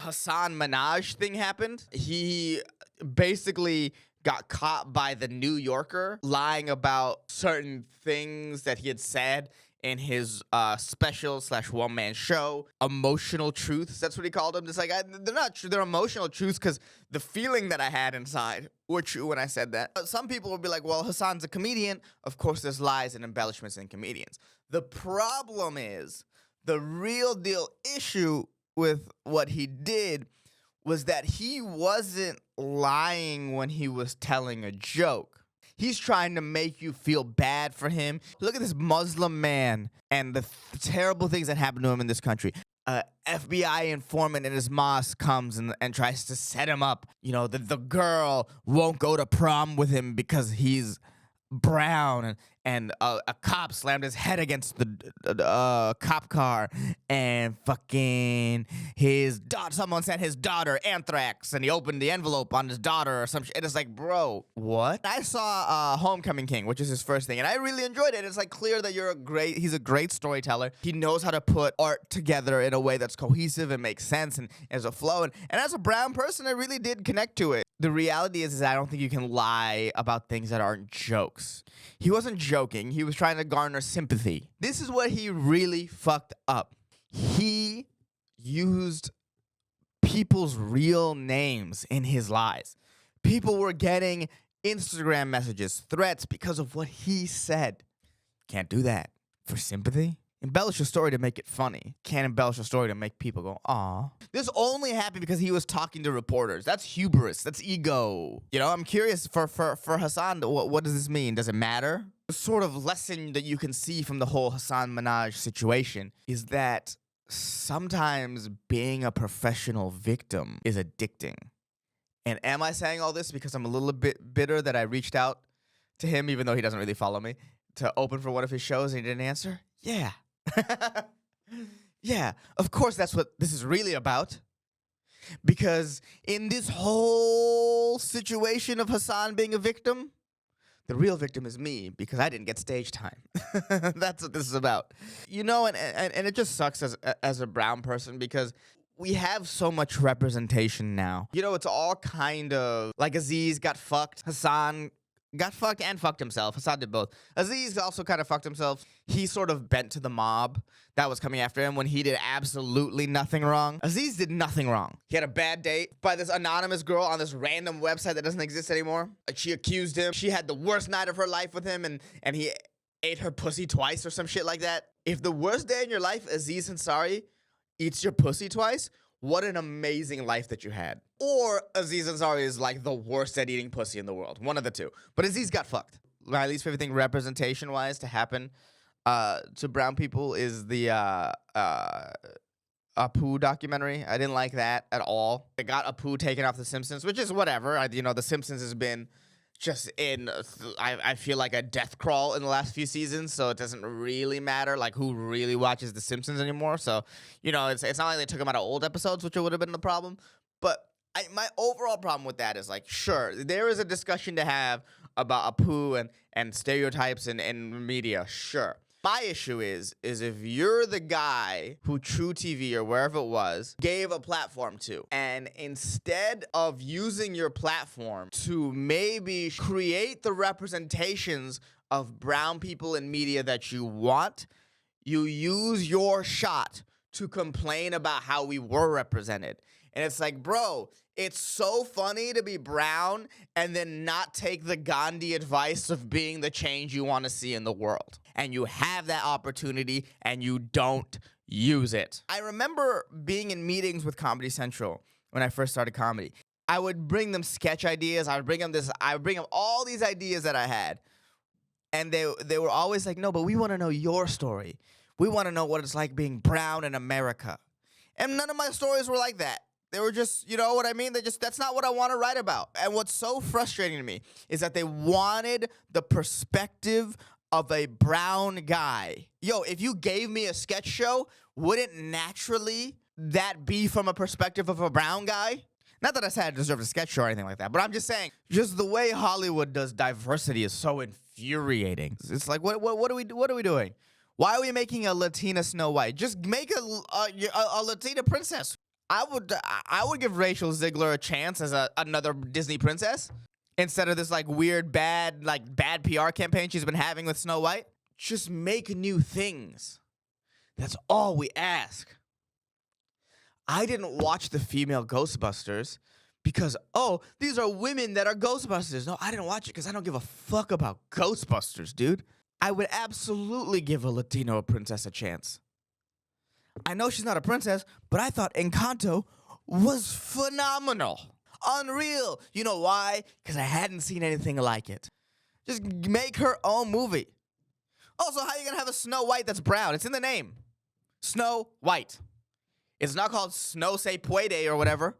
Hasan Minhaj thing happened. He basically got caught by the New Yorker lying about certain things that he had said in his special / one-man show, emotional truths. That's what he called them. It's like, they're not true. They're emotional truths because the feeling that I had inside were true when I said that. Some people would be like, well, Hasan's a comedian. Of course, there's lies and embellishments in comedians. The problem is, the real deal issue with what he did was that he wasn't lying when he was telling a joke. He's trying to make you feel bad for him. Look at this Muslim man and the terrible things that happen to him in this country. FBI informant in his mosque comes and tries to set him up. You know, the girl won't go to prom with him because he's brown, and a cop slammed his head against the cop car, and fucking someone sent his daughter anthrax, and he opened the envelope on his daughter or some shit. It's like, bro, what? I saw Homecoming King, which is his first thing, and I really enjoyed it. It's like clear that he's a great storyteller. He knows how to put art together in a way that's cohesive and makes sense and as a flow. And as a brown person, I really did connect to it. The reality is I don't think you can lie about things that aren't jokes. He wasn't joking. He was trying to garner sympathy. This is what he really fucked up. He used people's real names in his lies. People were getting Instagram messages, threats because of what he said. Can't do that for sympathy. Embellish a story to make it funny. Can't embellish a story to make people go, aw. This only happened because he was talking to reporters. That's hubris. That's ego. You know, I'm curious for Hasan, what does this mean? Does it matter? The sort of lesson that you can see from the whole Hasan Minhaj situation is that sometimes being a professional victim is addicting. And am I saying all this because I'm a little bit bitter that I reached out to him, even though he doesn't really follow me, to open for one of his shows and he didn't answer? Yeah. Yeah, of course that's what this is really about. Because in this whole situation of Hasan being a victim, the real victim is me because I didn't get stage time. That's what this is about. You know, and it just sucks as a brown person because we have so much representation now. You know, it's all kind of like Aziz got fucked. Hasan got fucked and fucked himself. Hasan did both. Aziz also kind of fucked himself. He sort of bent to the mob that was coming after him when he did absolutely nothing wrong. Aziz did nothing wrong. He had a bad date by this anonymous girl on this random website that doesn't exist anymore. She accused him. She had the worst night of her life with him, and he ate her pussy twice or some shit like that. If the worst day in your life, Aziz Ansari, eats your pussy twice, what an amazing life that you had. Or Aziz Ansari is like the worst at eating pussy in the world. One of the two. But Aziz got fucked. My least favorite thing representation-wise to happen to brown people is the Apu documentary. I didn't like that at all. They got Apu taken off The Simpsons, which is whatever. You know, The Simpsons has been just in, I feel like a death crawl in the last few seasons, so it doesn't really matter, like, who really watches The Simpsons anymore. So, you know, it's not like they took them out of old episodes, which would have been the problem. But my overall problem with that is, like, sure, there is a discussion to have about Apu and stereotypes in media, sure. My issue is if you're the guy who True TV or wherever it was gave a platform to, and instead of using your platform to maybe create the representations of brown people in media that you want, you use your shot to complain about how we were represented. And it's like, bro, it's so funny to be brown and then not take the Gandhi advice of being the change you want to see in the world. And you have that opportunity and you don't use it. I remember being in meetings with Comedy Central when I first started comedy. I would bring them sketch ideas. I would bring them all these ideas that I had. And they were always like, no, but we want to know your story. We want to know what it's like being brown in America. And none of my stories were like that. They were just, you know what I mean? That's not what I want to write about. And what's so frustrating to me is that they wanted the perspective of a brown guy. Yo, if you gave me a sketch show, wouldn't naturally that be from a perspective of a brown guy? Not that I said I deserve a sketch show or anything like that, but I'm just saying, just the way Hollywood does diversity is so infuriating. It's like, what are we doing? Why are we making a Latina Snow White? Just make a Latina princess. I would give Rachel Ziegler a chance as another Disney princess instead of this like weird bad PR campaign she's been having with Snow White. Just make new things. That's all we ask. I didn't watch the female Ghostbusters because, oh, these are women that are Ghostbusters. No, I didn't watch it because I don't give a fuck about Ghostbusters, dude. I would absolutely give a Latino princess a chance. I know she's not a princess, but I thought Encanto was phenomenal. Unreal. You know why? Because I hadn't seen anything like it. Just make her own movie. Also, how are you going to have a Snow White that's brown? It's in the name. Snow White. It's not called Snow Se Puede or whatever.